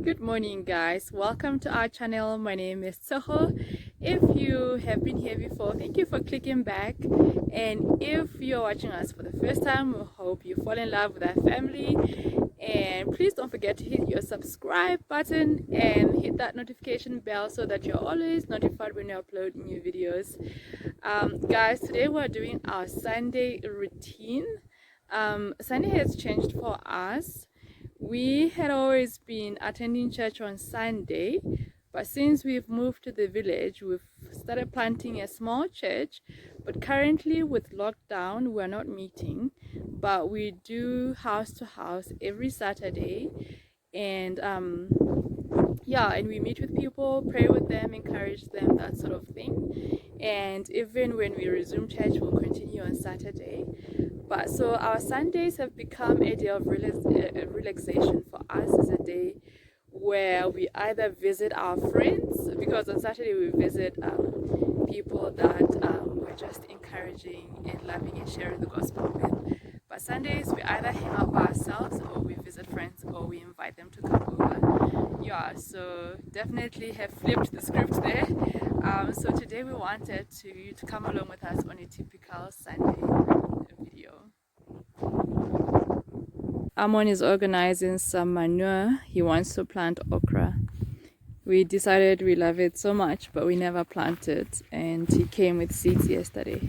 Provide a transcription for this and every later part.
Good morning, guys. Welcome to our channel. My name is Tshego. If you have been here before, thank you for clicking back. And if you're watching us for the first time, we hope you fall in love with our family. And please don't forget to hit your subscribe button and hit that notification bell so that you're always notified when you upload new videos. Guys, today we're doing our Sunday routine. Sunday has changed for us. We had always been attending church on Sunday, but since we've moved to the village, we've started planting a small church. But currently with lockdown, we're not meeting, but we do house to house every Saturday. And and we meet with people, pray with them, encourage them, that sort of thing. And even when we resume church, we'll continue on Saturday. But so our Sundays have become a day of relaxation for us. It's a day where we either visit our friends, because on Saturday we visit people that we're just encouraging and loving and sharing the gospel with. But Sundays we either hang out by ourselves, or we visit friends, or we invite them to come over. Yeah, so definitely have flipped the script there. So today we wanted to come along with us on a typical Sunday video. Amon is organizing some manure. He wants to plant okra. We decided we love it so much, but we never planted, and he came with seeds yesterday.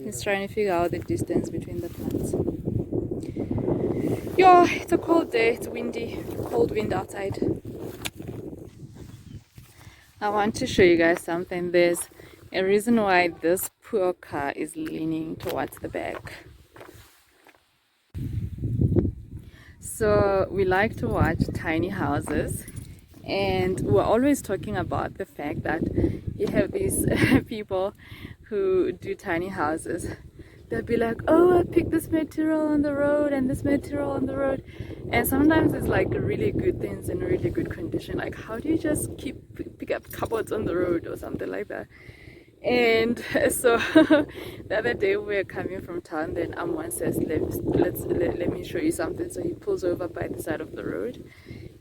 He's trying to figure out the distance between the plants. Yeah, it's a cold day, it's windy, cold wind outside. I want to show you guys something. There's a reason why this poor car is leaning towards the back. So we like to watch tiny houses, and we're always talking about the fact that you have these people who do tiny houses. They'll be like, oh, I picked this material on the road and this material on the road. And sometimes it's like really good things in really good condition. Like, how do you just pick up cupboards on the road or something like that? And so the other day we were coming from town, then Amon says, let me show you something. So he pulls over by the side of the road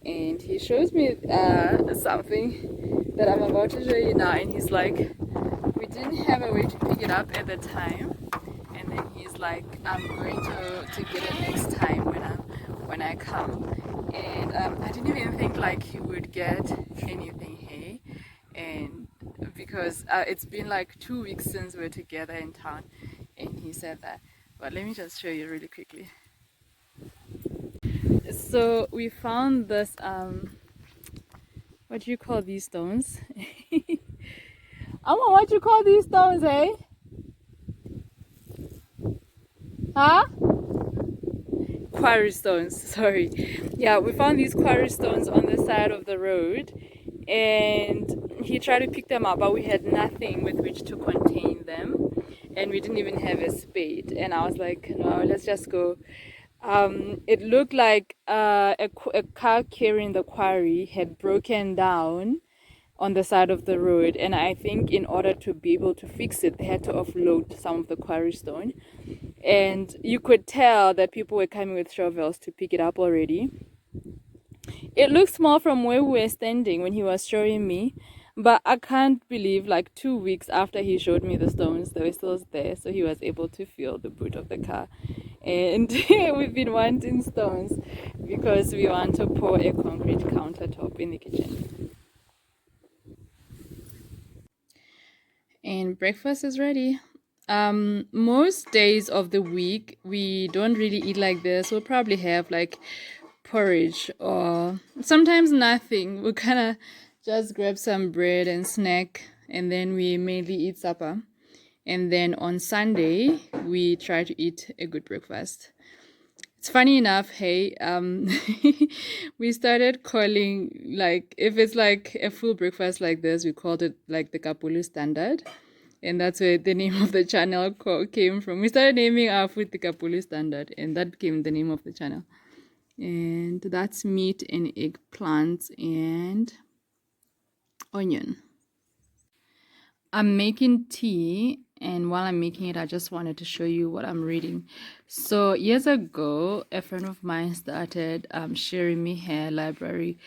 and he shows me something that I'm about to show you now. And he's like, we didn't have a way to pick it up at the time. And then he's like, I'm going to get it next time when I come. And I didn't even think like he would get anything, hey? And because it's been like 2 weeks since we're together in town, and he said that. But let me just show you really quickly. So we found this what do you call these stones? Amma, what do you call these stones, eh? Huh? Quarry stones, sorry. Yeah, we found these quarry stones on the side of the road, and he tried to pick them up, but we had nothing with which to contain them, and we didn't even have a spade. And I was like, no, let's just go. It looked like a car carrying the quarry had broken down on the side of the road, and I think in order to be able to fix it, they had to offload some of the quarry stone. And you could tell that people were coming with shovels to pick it up already. It looked small from where we were standing when he was showing me, but I can't believe like 2 weeks after he showed me the stones, they were still there, so he was able to feel the boot of the car. And we've been wanting stones because we want to pour a concrete countertop in the kitchen. And breakfast is ready. Most days of the week we don't really eat like this. We'll probably have like porridge or sometimes nothing. We'll kind of just grab some bread and snack, and then we mainly eat supper. And then on Sunday we try to eat a good breakfast. It's funny enough, hey, we started calling, like, if it's like a full breakfast like this, we called it like the Kapulu Standard. And that's where the name of the channel came from. We started naming our food the Kapulu Standard, and that became the name of the channel. And that's meat and eggplant and onion. I'm making tea, and while I'm making it, I just wanted to show you what I'm reading. So years ago, a friend of mine started sharing me her library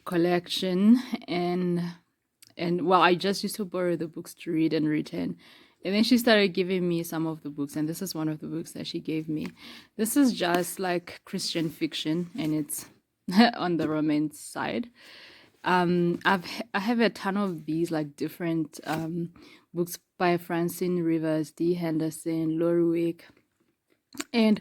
collection, and well, I just used to borrow the books to read and return. And then she started giving me some of the books, and this is one of the books that she gave me. This is just like Christian fiction, and it's on the romance side. I have a ton of these like different books by Francine Rivers, D. Henderson, Laurie Wick, and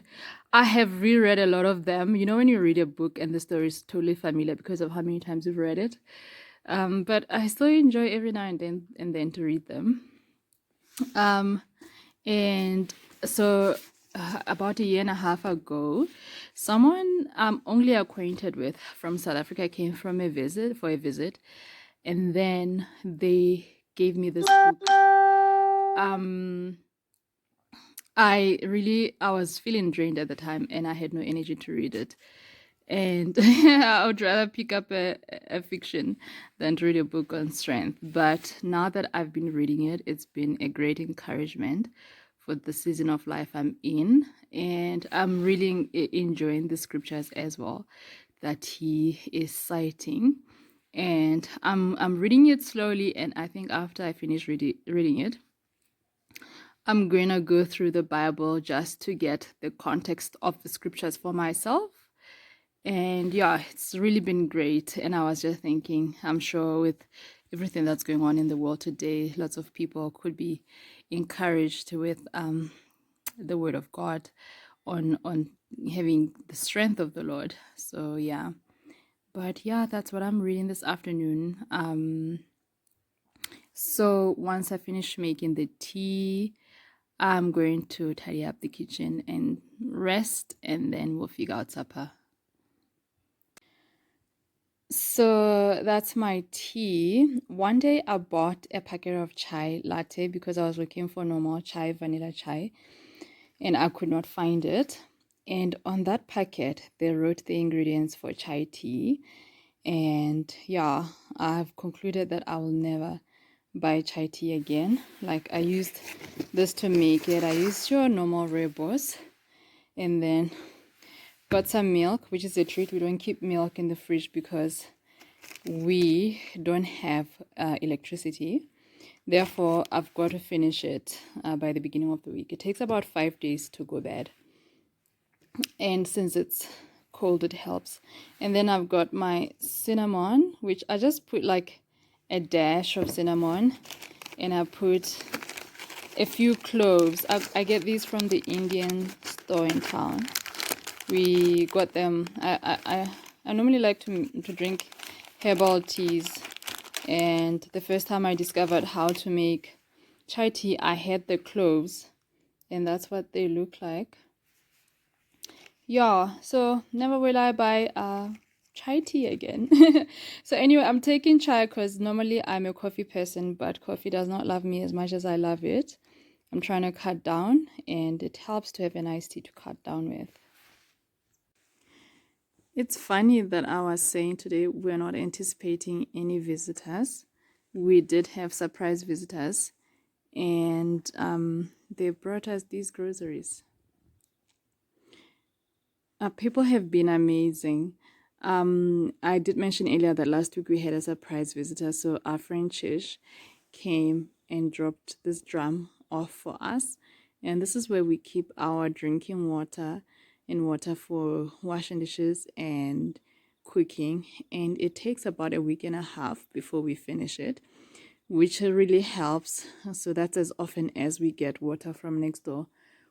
I have reread a lot of them. You know, when you read a book and the story is totally familiar because of how many times you've read it. But I still enjoy every now and then to read them. And so about a year and a half ago, someone I'm only acquainted with from South Africa came from a visit, and then they gave me this book. I was feeling drained at the time, and I had no energy to read it. And I would rather pick up a fiction than to read a book on strength. But now that I've been reading it, it's been a great encouragement for the season of life I'm in. And I'm really enjoying the scriptures as well that he is citing. And I'm reading it slowly, and I think after I finish reading it, I'm going to go through the Bible just to get the context of the scriptures for myself. And yeah, it's really been great. And I was just thinking, I'm sure with everything that's going on in the world today, lots of people could be encouraged with the word of God on having the strength of the Lord. So yeah. But yeah, that's what I'm reading this afternoon. So once I finish making the tea, I'm going to tidy up the kitchen and rest, and then we'll figure out supper. So that's my tea. One day I bought a packet of chai latte because I was looking for normal chai, vanilla chai, and I could not find it. And on that packet, they wrote the ingredients for chai tea. And yeah, I've concluded that I will never buy chai tea again. Like, I used this to make it. I used your normal rooibos, and then got some milk, which is a treat. We don't keep milk in the fridge because we don't have electricity. Therefore, I've got to finish it by the beginning of the week. It takes about 5 days to go bad. And since it's cold, it helps. And then I've got my cinnamon, which I just put like a dash of cinnamon. And I put a few cloves. I get these from the Indian store in town. We got them. I normally like to drink herbal teas, and the first time I discovered how to make chai tea, I had the cloves, and that's what they look like. Yeah, so never will I buy chai tea again. So anyway, I'm taking chai because normally I'm a coffee person, but coffee does not love me as much as I love it. I'm trying to cut down, and it helps to have a nice tea to cut down with. It's funny that I was saying today we're not anticipating any visitors. We did have surprise visitors, and they brought us these groceries. People have been amazing. I did mention earlier that last week we had a surprise visitor. So our friend Chish came and dropped this drum off for us. And this is where we keep our drinking water and water for washing dishes and cooking. And it takes about a week and a half before we finish it, which really helps. So that's as often as we get water from next door,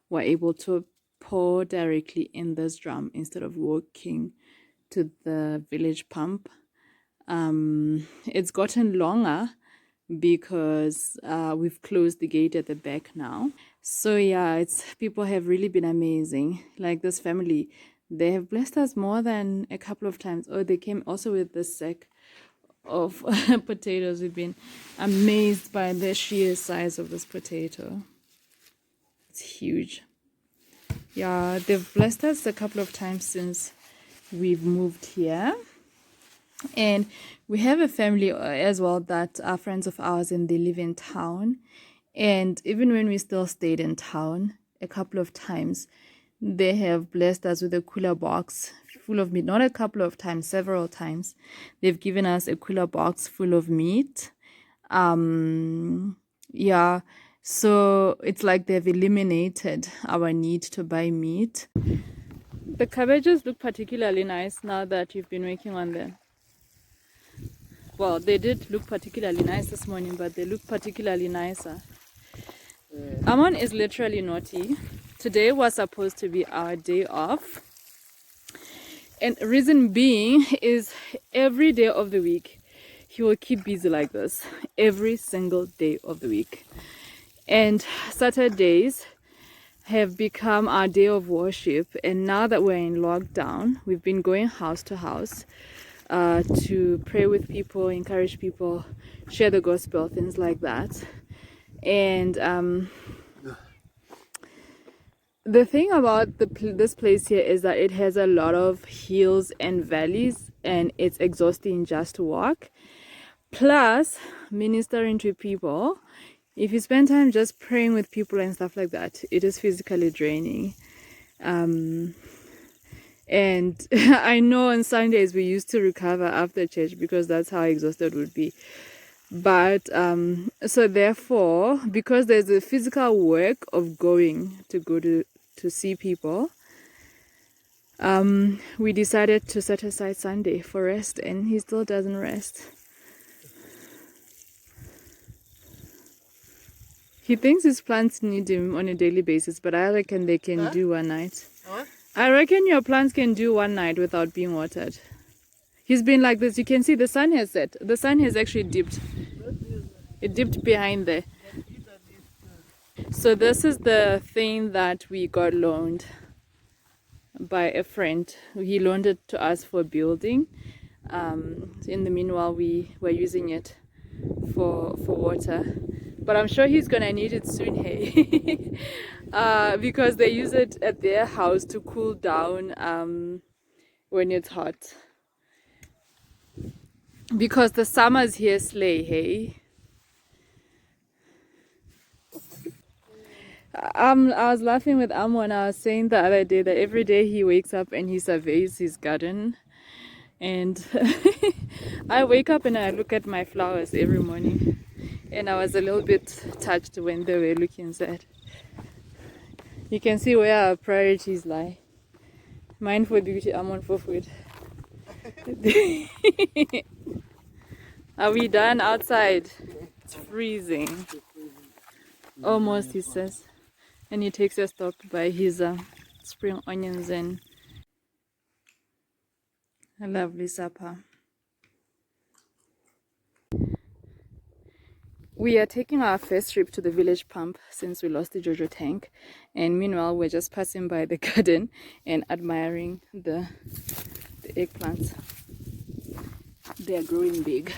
we're able to pour directly in this drum instead of walking to the village pump. It's gotten longer because we've closed the gate at the back now. So yeah, it's people have really been amazing. Like this family, they have blessed us more than a couple of times. Oh, they came also with this sack of potatoes. We've been amazed by the sheer size of this potato. It's huge. Yeah, they've blessed us a couple of times since we've moved here. And we have a family as well that are friends of ours, and they live in town. And even when we still stayed in town a couple of times, they have blessed us with a cooler box full of meat. Not a couple of times, several times. They've given us a cooler box full of meat. Yeah, so it's like they've eliminated our need to buy meat. The cabbages look particularly nice now that you've been working on them. Well, they did look particularly nice this morning, but they look particularly nicer. Amon is literally naughty. Today was supposed to be our day off. And reason being is every day of the week, he will keep busy like this. Every single day of the week. And Saturdays have become our day of worship. And now that we're in lockdown, we've been going house to house to pray with people, encourage people, share the gospel, things like that. And the thing about this place here is that it has a lot of hills and valleys, and it's exhausting just to walk. Plus, ministering to people, if you spend time just praying with people and stuff like that, it is physically draining. And I know on Sundays we used to recover after church because that's how exhausted we'd be. But so therefore, because there's a physical work of going to see people, we decided to set aside Sunday for rest, and he still doesn't rest. He thinks his plants need him on a daily basis, but I reckon they can do one night. What? I reckon your plants can do one night without being watered. He's been like this. You can see the sun has set. The sun has actually dipped. It dipped behind there. So this is the thing that we got loaned by a friend. He loaned it to us for building. In the meanwhile, we were using it for water. But I'm sure he's gonna need it soon, hey? Because they use it at their house to cool down when it's hot. Because the summers here slay, hey? I was laughing with Amon. I was saying the other day that every day he wakes up and he surveys his garden. And I wake up and I look at my flowers every morning. And I was a little bit touched when they were looking sad. You can see where our priorities lie. Mine for beauty, Amon for food. Are we done outside? It's freezing. Almost, he says. And he takes a stop by his spring onions and a lovely supper. We are taking our first trip to the village pump since we lost the Jojo tank. And meanwhile, we're just passing by the garden and admiring the eggplants. They are growing big.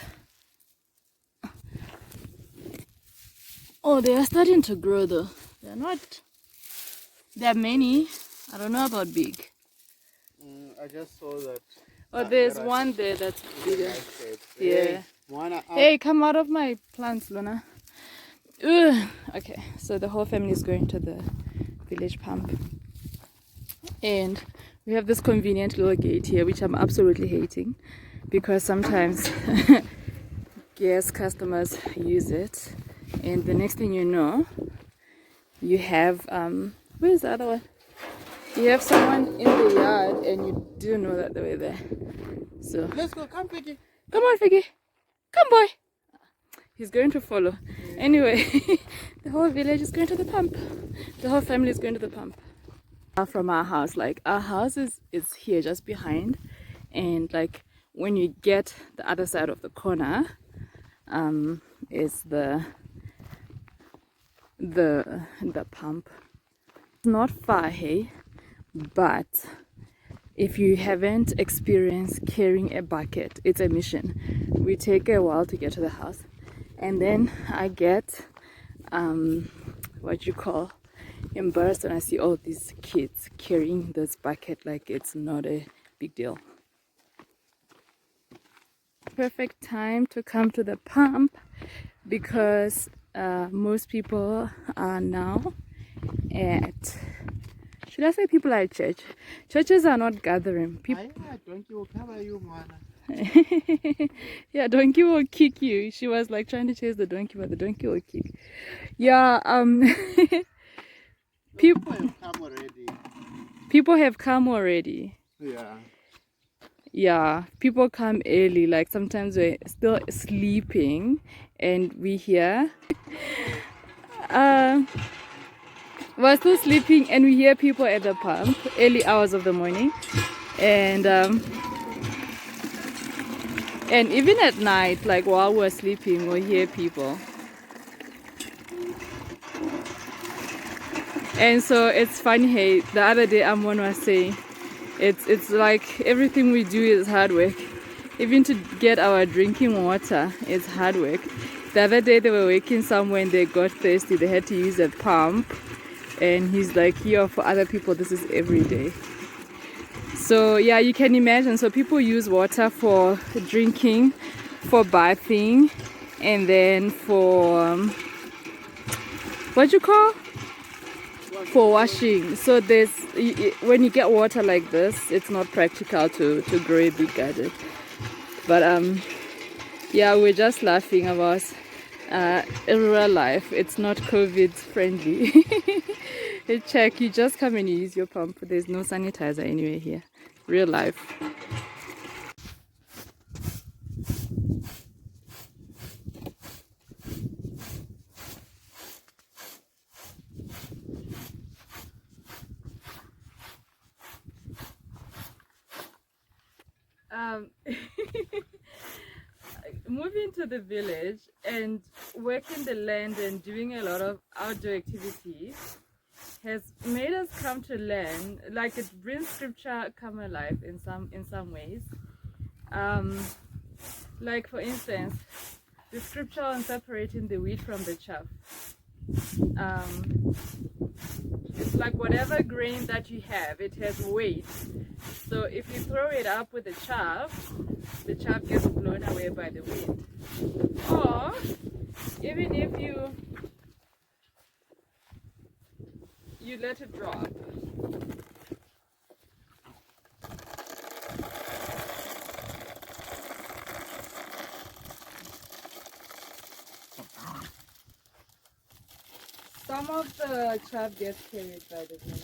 Oh, they are starting to grow though. They're not. There are many. I don't know about big. I just saw that. Oh, there's one there that's bigger. Yeah. Hey, come out of my plants, Luna. Ugh. Okay, so the whole family is going to the village pump. And we have this convenient little gate here, which I'm absolutely hating. Because sometimes gas customers use it. And the next thing you know, you have, where's the other one? You have someone in the yard and you didn't know that they were there. So Let's go, come Figgy. Come on, Figgy. Come, boy. He's going to follow. Anyway, the whole village is going to the pump. The whole family is going to the pump. From our house, like our house is here just behind, and like when you get the other side of the corner, is the pump. It's not far, hey, but if you haven't experienced carrying a bucket, it's a mission. We take a while to get to the house, and then I get what you call embarrassed when I see all these kids carrying this bucket like it's not a big deal. Perfect time to come to the pump because most people are now at, should I say people are at church? Churches are not gathering. People. Donkey will cover you, man. Yeah, donkey will kick you. She was like trying to chase the donkey, but the donkey will kick. Yeah, People have come already. People have come already. Yeah. Yeah, people come early. Like sometimes we're still sleeping and we hear. We're still sleeping and we hear people at the pump early hours of the morning, and even at night, like while we're sleeping, we'll hear people. And so it's funny. Hey, the other day Amon was saying, it's like everything we do is hard work. Even to get our drinking water is hard work. The other day they were working somewhere and they got thirsty. They had to use a pump. And he's like, here for other people, this is every day. So yeah, you can imagine. So people use water for drinking, for bathing, and then for what you call? For washing. So there's, when you get water like this, it's not practical to grow a big garden. But yeah, we're just laughing about in real life. It's not COVID friendly. Check, you just come and use your pump. There's no sanitizer anywhere here. Real life. Moving to the village and working the land and doing a lot of outdoor activities has made us come to learn, like it brings scripture come alive in some ways. Like for instance, the scripture on separating the wheat from the chaff. It's like whatever grain that you have, it has weight. So if you throw it up with the chaff gets blown away by the wind. Or even if you let it drop. Some of the chaff gets carried by the wind.